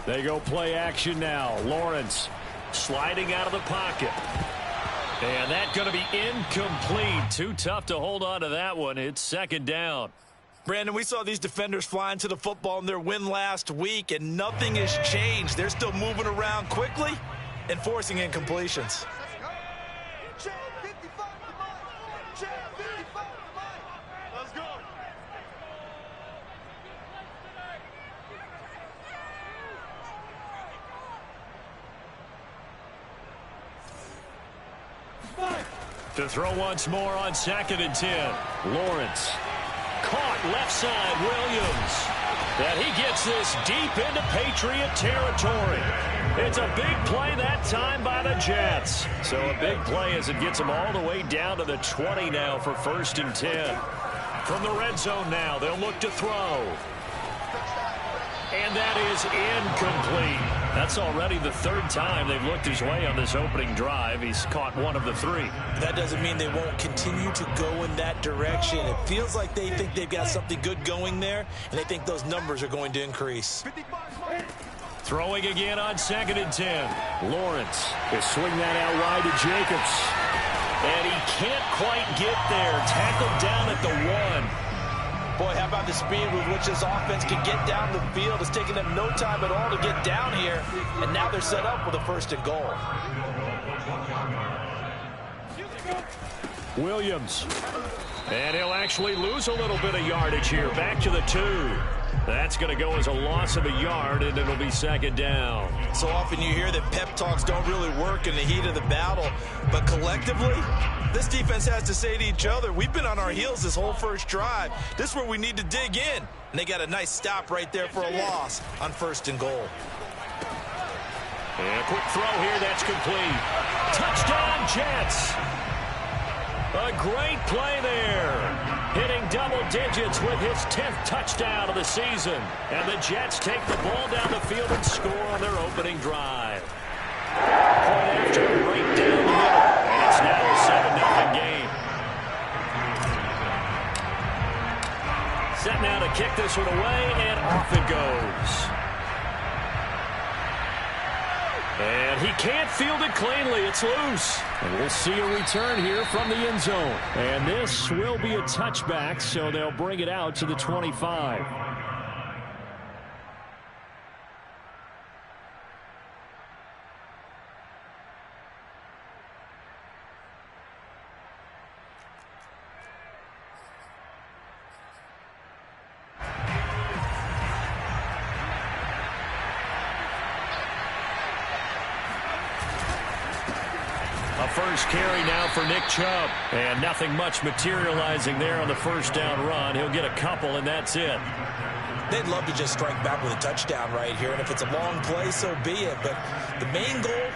They go play action now. Lawrence sliding out of the pocket. And that's going to be incomplete. Too tough to hold on to that one. It's second down. Brandon, we saw these defenders flying to the football in their win last week, and nothing has changed. They're still moving around quickly and forcing incompletions. To throw once more on 2nd and 10. Lawrence. Caught left side, Williams. And he gets this deep into Patriot territory. It's a big play that time by the Jets. So a big play as it gets them all the way down to the 20 now for 1st and 10. From the red zone now, they'll look to throw. And that is incomplete. That's already the 3rd time they've looked his way on this opening drive. He's caught one of the 3. That doesn't mean they won't continue to go in that direction. It feels like they think they've got something good going there, and they think those numbers are going to increase. Throwing again on 2nd and 10. Lawrence will swing that out wide to Jacobs. And he can't quite get there. Tackled down at the 1. Boy, how about the speed with which this offense can get down the field? It's taken them no time at all to get down here, and now they're set up with a 1st and goal. Williams. And he'll actually lose a little bit of yardage here. Back to the 2. That's going to go as a loss of a yard, and it'll be 2nd down. So often you hear that pep talks don't really work in the heat of the battle, but collectively, this defense has to say to each other, we've been on our heels this whole first drive. This is where we need to dig in. And they got a nice stop right there for a loss on 1st and goal. And a quick throw here, that's complete. Touchdown, Jets. A great play there. Hitting double digits with his 10th touchdown of the season. And the Jets take the ball down the field and score on their opening drive. Point after right down the middle. And it's now a 7-0 game. Set now to kick this one away, and off it goes. And he can't field it cleanly. It's loose. And we'll see a return here from the end zone. And this will be a touchback, so they'll bring it out to the 25. First carry now for Nick Chubb. And nothing much materializing there on the 1st down run. He'll get a couple, and that's it. They'd love to just strike back with a touchdown right here, and if it's a long play, so be it. But the main goal,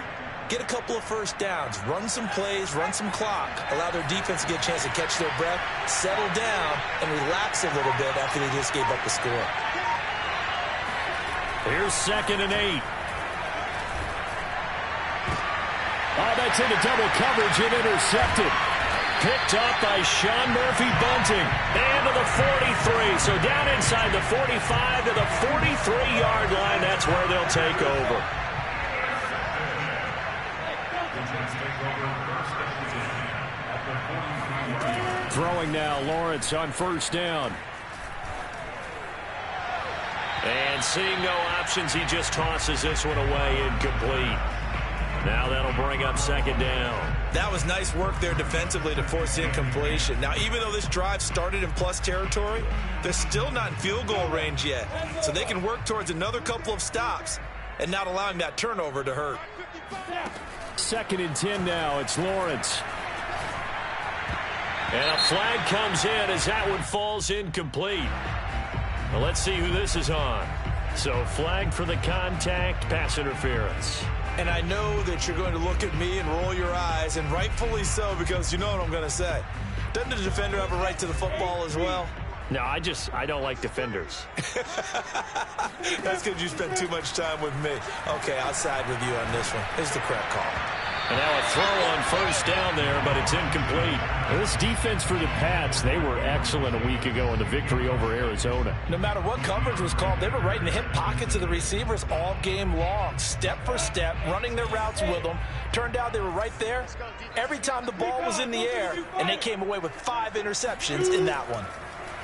get a couple of 1st downs, run some plays, run some clock, allow their defense to get a chance to catch their breath, settle down, and relax a little bit after they just gave up the score. Here's 2nd and 8. Oh, that's into double coverage and intercepted. Picked up by Sean Murphy-Bunting. And to the 43. So down inside the 45 to the 43-yard line. That's where they'll take over. Throwing now, Lawrence on 1st down. And seeing no options, he just tosses this one away, incomplete. Now that'll bring up 2nd down. That was nice work there defensively to force incompletion. Now, even though this drive started in plus territory, they're still not in field goal range yet. So they can work towards another couple of stops and not allowing that turnover to hurt. 2nd and 10 now. It's Lawrence. And a flag comes in as that one falls incomplete. Well, let's see who this is on. So flag for the contact, pass interference. And I know that you're going to look at me and roll your eyes, and rightfully so, because you know what I'm going to say. Doesn't the defender have a right to the football as well? No, I don't like defenders. That's because you spend too much time with me. Okay, I'll side with you on this one. It's the correct call. And now a throw on first down there, but it's incomplete. This defense for the Pats, they were excellent a week ago in the victory over Arizona. No matter what coverage was called, they were right in the hip pockets of the receivers all game long. Step for step, running their routes with them. Turned out they were right there every time the ball was in the air, and they came away with 5 interceptions in that one.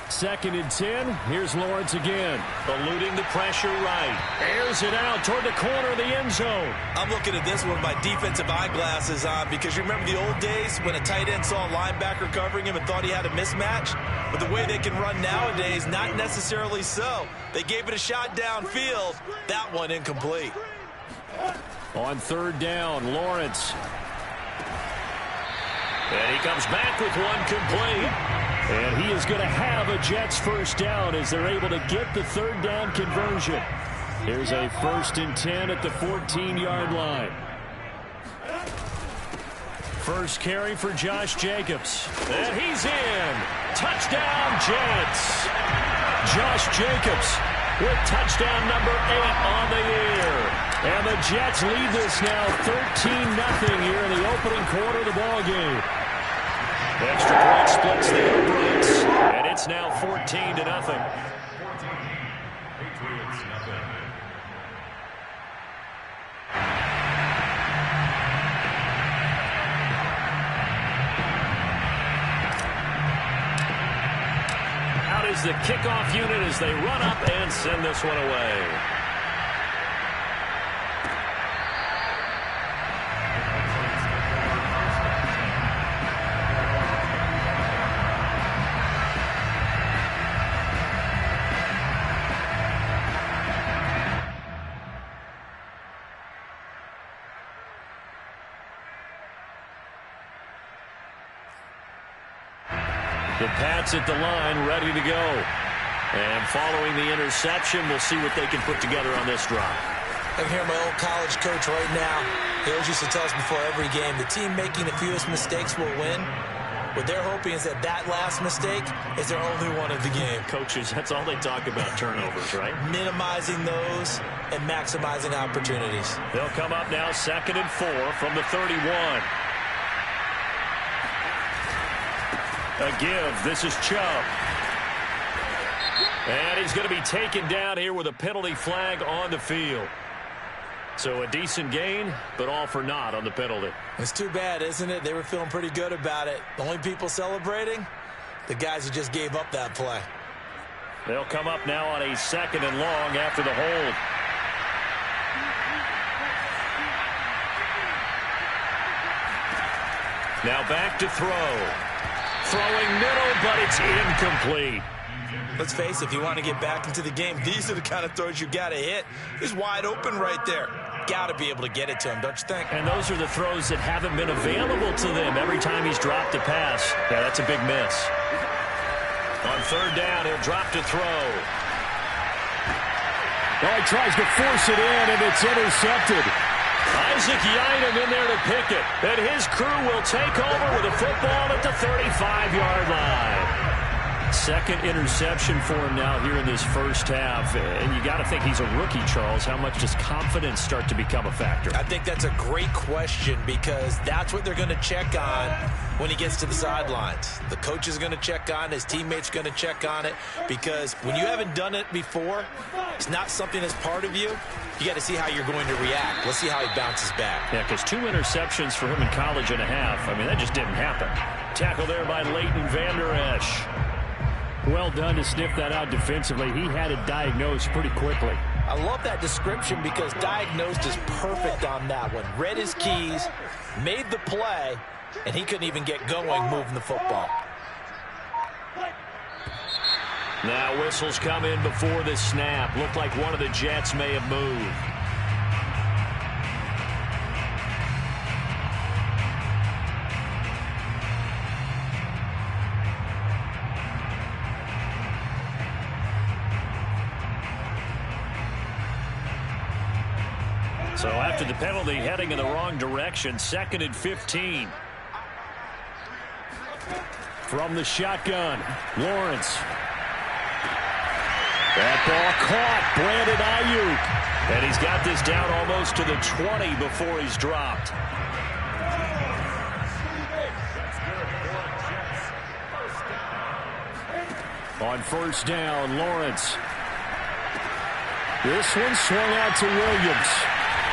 2nd and 10. Here's Lawrence again. Eluding the pressure right. Airs it out toward the corner of the end zone. I'm looking at this one with my defensive eyeglasses on because you remember the old days when a tight end saw a linebacker covering him and thought he had a mismatch? But the way they can run nowadays, not necessarily so. They gave it a shot downfield. That one incomplete. On 3rd down, Lawrence. And he comes back with one complete. And he is going to have a Jets first down as they're able to get the 3rd down conversion. Here's a 1st and 10 at the 14-yard line. First carry for Josh Jacobs. And he's in. Touchdown, Jets. Josh Jacobs with touchdown number 8 on the year. And the Jets lead this now 13-0 here in the opening quarter of the ballgame. Extra point splits the uprights, and it's now 14-0. Out is the kickoff unit as they run up and send this one away. The Pats at the line, ready to go. And following the interception, we'll see what they can put together on this drive. I can hear my old college coach right now. He always used to tell us before every game, the team making the fewest mistakes will win. What they're hoping is that that last mistake is their only one of the game. Coaches, that's all they talk about, turnovers, right? Minimizing those and maximizing opportunities. They'll come up now 2nd and 4 from the 31. A give. This is Chubb. And he's going to be taken down here with a penalty flag on the field. So a decent gain, but all for naught on the penalty. It's too bad, isn't it? They were feeling pretty good about it. The only people celebrating, the guys who just gave up that play. They'll come up now on a 2nd and long after the hold. Now back to throw. Throwing middle, but it's incomplete. Let's face it, if you want to get back into the game, these are the kind of throws you got to hit. He's wide open right there. Got to be able to get it to him, don't you think? And those are the throws that haven't been available to them every time he's dropped a pass. Yeah, that's a big miss. On 3rd down, he'll drop to throw. Oh, he tries to force it in, and it's intercepted. Isaac Yiadom in there to pick it. And his crew will take over with a football at the 35-yard line. 2nd interception for him now here in this first half. And you got to think he's a rookie, Charles. How much does confidence start to become a factor? I think that's a great question because that's what they're going to check on when he gets to the sidelines. The coach is going to check on it. His teammates going to check on it because when you haven't done it before, it's not something that's part of you. You got to see how you're going to react. Let's see how he bounces back. Yeah, because 2 interceptions for him in college and a half. I mean, that just didn't happen. Tackle there by Leighton Vander Esch. Well done to sniff that out defensively. He had it diagnosed pretty quickly. I love that description because diagnosed is perfect on that one. Read his keys, made the play, and he couldn't even get going moving the football. Now whistles come in before the snap. Looked like one of the Jets may have moved. So after the penalty, heading in the wrong direction, 2nd and 15. From the shotgun, Lawrence. That ball caught. Brandon Ayuk. And he's got this down almost to the 20 before he's dropped. On first down, Lawrence. This one swung out to Williams.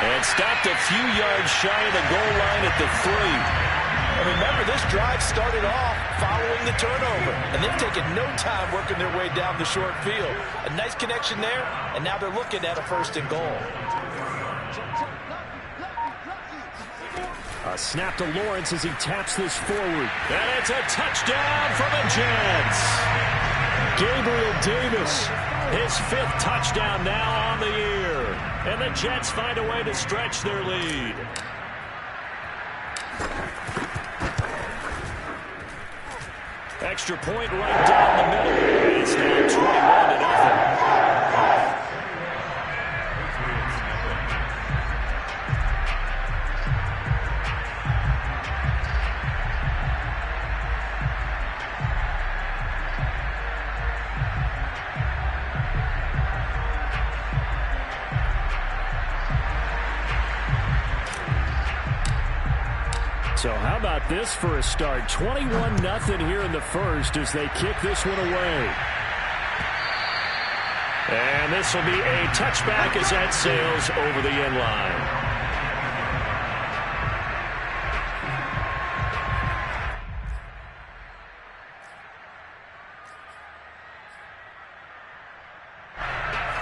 And stopped a few yards shy of the goal line at the 3. And remember, this drive started off following the turnover. And they've taken no time working their way down the short field. A nice connection there, and now they're looking at a first and goal. A snap to Lawrence as he taps this forward. And it's a touchdown for the Jets. Gabriel Davis, his 5th touchdown now on the year. And the Jets find a way to stretch their lead. Extra point right down the middle. It's now 21-0. So how about this for a start? 21-0 here in the first as they kick this one away. And this will be a touchback as that sails over the end line.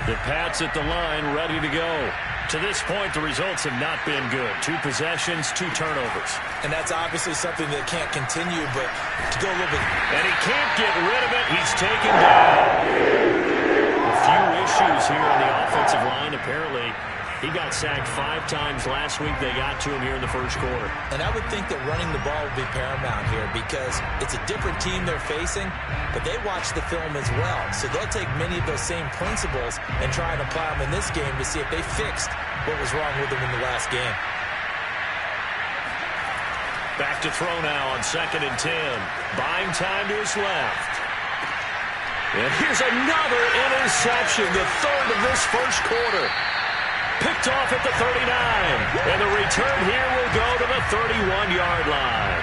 The Pats at the line, ready to go. To this point, the results have not been good. 2 possessions, 2 turnovers. And that's obviously something that can't continue, but to go a little bit. And he can't get rid of it. He's taken down. A few issues here on the offensive line. Apparently, he got sacked 5 times last week. They got to him here in the first quarter. And I would think that running the ball would be paramount here because it's a different team they're facing, but they watch the film as well. So they'll take many of those same principles and try and apply them in this game to see if they fixed what was wrong with them in the last game. Back to throw now on 2nd and 10. Buying time to his left. And here's another interception, the 3rd of this first quarter. Picked off at the 39. And the return here will go to the 31-yard line.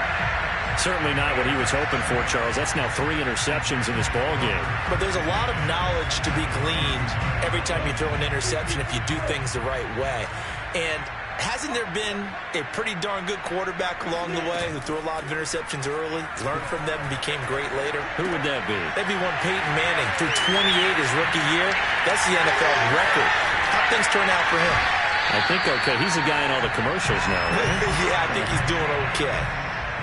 Certainly not what he was hoping for, Charles. That's now 3 interceptions in this ballgame. But there's a lot of knowledge to be gleaned every time you throw an interception if you do things the right way. And hasn't there been a pretty darn good quarterback along the way who threw a lot of interceptions early, learned from them, and became great later? Who would that be? That'd be one Peyton Manning. Threw 28 his rookie year. That's the NFL record. How'd things turn out for him? I think okay. He's a guy in all the commercials now, right? Yeah, I think he's doing okay.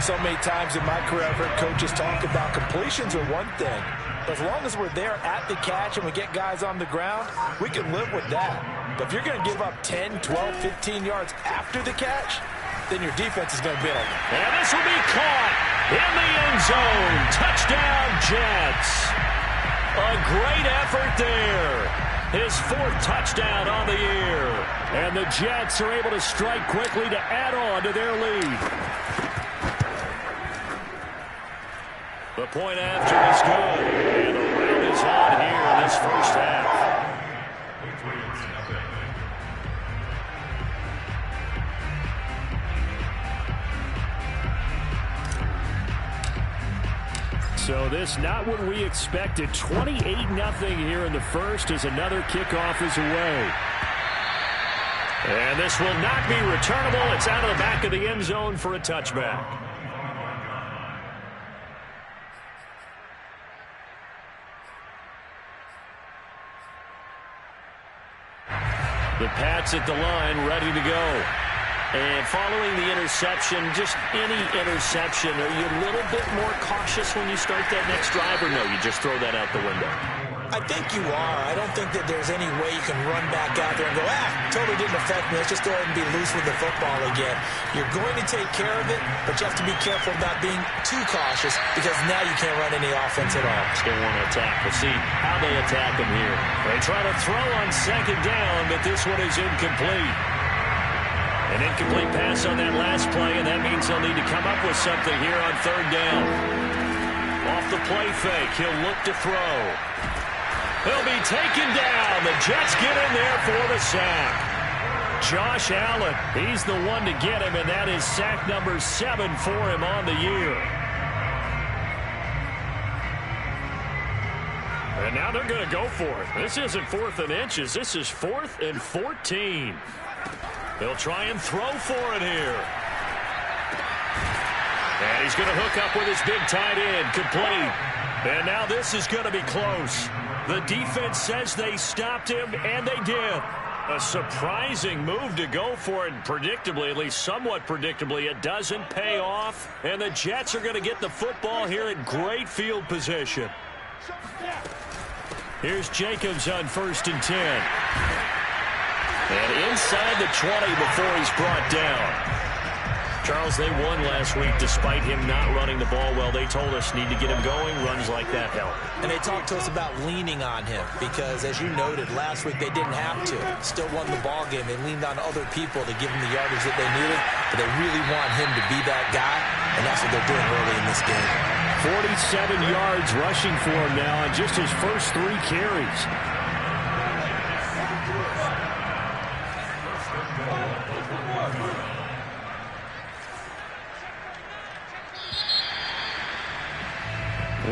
So many times in my career, I've heard coaches talk about completions are one thing. But as long as we're there at the catch and we get guys on the ground, we can live with that. But if you're going to give up 10, 12, 15 yards after the catch, then your defense is going to be on. And this will be caught in the end zone. Touchdown, Jets. A great effort there. His 4th touchdown on the year. And the Jets are able to strike quickly to add on to their lead. The point after is good. And the round is on here in this first half. So this not what we expected. 28-0 here in the first as another kickoff is away. And this will not be returnable. It's out of the back of the end zone for a touchback. The Pats at the line, ready to go. And following the interception, just any interception, are you a little bit more cautious when you start that next drive, or no, you just throw that out the window? I think you are. I don't think that there's any way you can run back out there and go, totally didn't affect me. Let's just go ahead and be loose with the football again. You're going to take care of it, but you have to be careful about being too cautious because now you can't run any offense at all. Still want to attack. We'll see how they attack him here. They try to throw on 2nd down, but this one is incomplete. An incomplete pass on that last play, and that means they'll need to come up with something here on 3rd down. Off the play fake, he'll look to throw. He'll be taken down. The Jets get in there for the sack. Josh Allen, he's the one to get him, and that is sack number 7 for him on the year. And now they're going to go for it. This isn't 4th and inches. This is 4th and 14. They'll try and throw for it here. And he's going to hook up with his big tight end. Complete. And now this is going to be close. The defense says they stopped him, and they did. A surprising move to go for it. Predictably, at least somewhat predictably, it doesn't pay off. And the Jets are going to get the football here in great field position. Here's Jacobs on 1st and 10. And inside the 20 before he's brought down. Charles, they won last week despite him not running the ball well. They told us need to get him going. Runs like that help. And they talked to us about leaning on him because, as you noted, last week they didn't have to. Still won the ball game. They leaned on other people to give them the yardage that they needed, but they really want him to be that guy, and that's what they're doing early in this game. 47 yards rushing for him now on just his first 3 carries.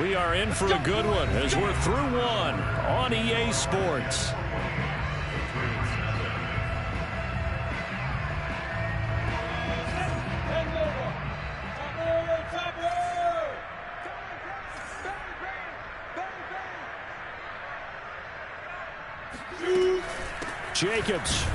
We are in for a good one as we're through one on EA Sports. Jacobs.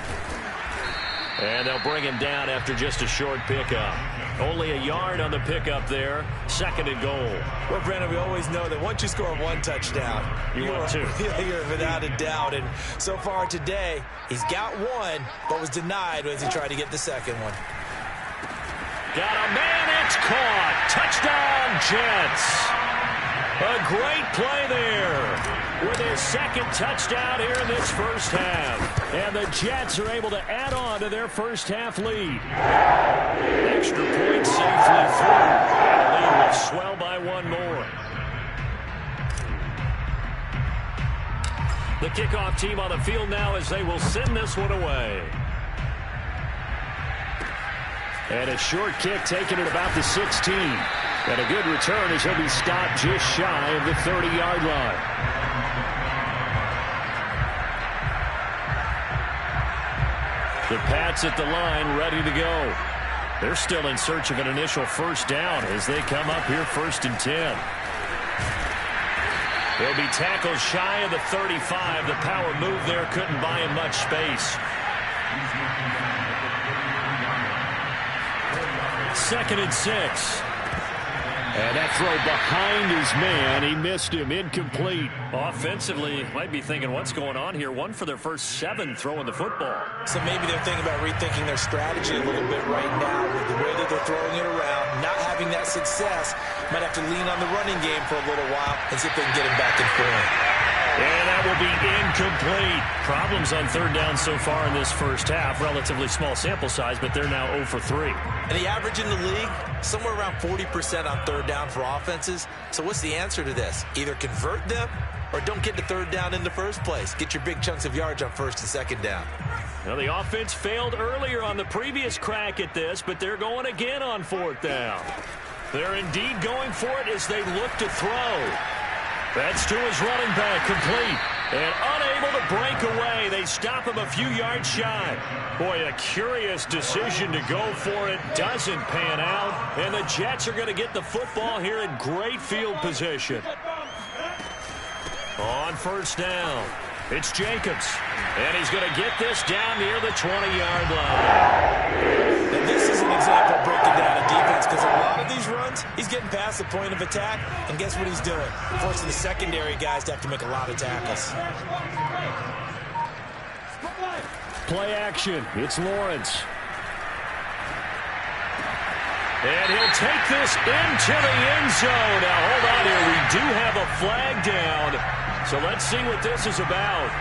And they'll bring him down after just a short pickup. Only a yard on the pickup there. 2nd and goal. Well, Brandon, we always know that once you score 1 touchdown, you want 2. You're without a doubt. And so far today, he's got 1, but was denied as he tried to get the 2nd one. Got a man, it's caught. Touchdown, Jets. A great play there with his 2nd touchdown here in this first half. And the Jets are able to add on to their first half lead. Extra point safely through. And the lead will swell by 1 more. The kickoff team on the field now as they will send this one away. And a short kick taken at about the 16. And a good return as he'll be stopped just shy of the 30-yard line. The Pats at the line ready to go. They're still in search of an initial first down as they come up here 1st and 10. They'll be tackled shy of the 35. The power move there couldn't buy him much space. 2nd and 6. And that throw behind his man. He missed him. Incomplete. Offensively, might be thinking, what's going on here? 1 for their first 7 throwing the football. So maybe they're thinking about rethinking their strategy a little bit right now with the way that they're throwing it around. Not having that success. Might have to lean on the running game for a little while and see if they can get him back in form. And that will be incomplete. Problems on 3rd down so far in this first half. Relatively small sample size, but they're now 0 for 3. And the average in the league, somewhere around 40% on 3rd down for offenses. So what's the answer to this? Either convert them or don't get to 3rd down in the first place. Get your big chunks of yards on 1st and 2nd down. Now the offense failed earlier on the previous crack at this, but they're going again on 4th down. They're indeed going for it as they look to throw. That's to his running back, complete. And unable to break away. They stop him a few yards shy. Boy, a curious decision to go for it. Doesn't pan out. And the Jets are going to get the football here in great field position. On 1st down, it's Jacobs. And he's going to get this down near the 20-yard line. And this is an example of breaking down a defense because a lot of these runs, he's getting past the point of attack, and guess what he's doing? Forcing the secondary guys to have to make a lot of tackles. Play action. It's Lawrence. And he'll take this into the end zone. Now, hold on here. We do have a flag down. So let's see what this is about.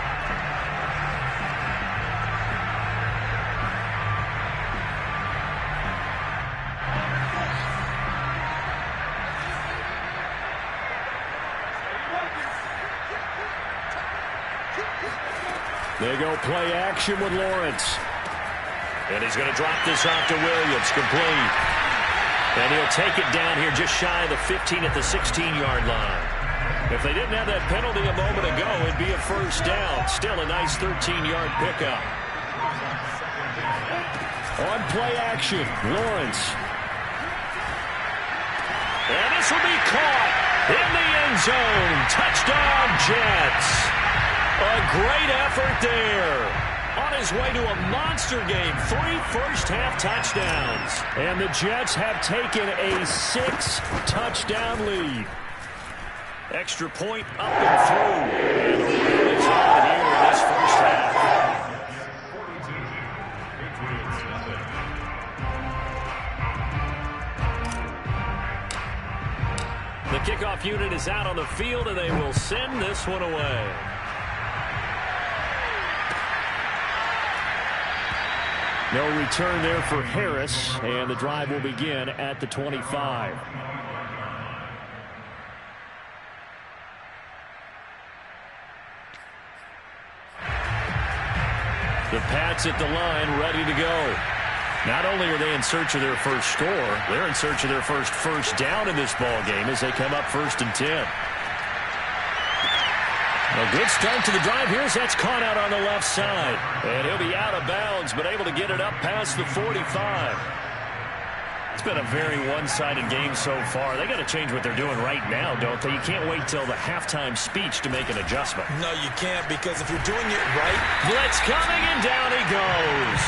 They go play action with Lawrence. And he's going to drop this off to Williams, complete. And he'll take it down here just shy of the 15 at the 16-yard line. If they didn't have that penalty a moment ago, it'd be a first down. Still a nice 13-yard pickup. On play action, Lawrence. And this will be caught in the end zone. Touchdown, Jets. A great effort there. On his way to a monster game, 3 first-half touchdowns. And the Jets have taken a 6-touchdown lead. Extra point up and through. And the lead is on here in this first half. The kickoff unit is out on the field, and they will send this one away. No return there for Harris, and the drive will begin at the 25. The Pats at the line, ready to go. Not only are they in search of their first score, they're in search of their first down in this ball game as they come up 1st and 10. A good start to the drive here as that's caught out on the left side. And he'll be out of bounds, but able to get it up past the 45. It's been a very one-sided game so far. They got to change what they're doing right now, don't they? You can't wait till the halftime speech to make an adjustment. No, you can't, because if you're doing it right... Blitz coming, and down he goes.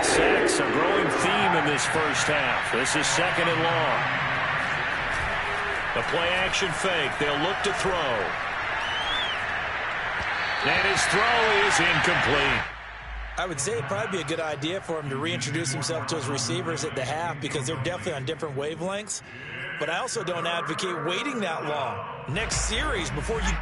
Sacks, a growing theme in this first half. This is 2nd and long. The play-action fake. They'll look to throw. And his throw is incomplete. I would say it'd probably be a good idea for him to reintroduce himself to his receivers at the half, because they're definitely on different wavelengths. But I also don't advocate waiting that long. Next series, before you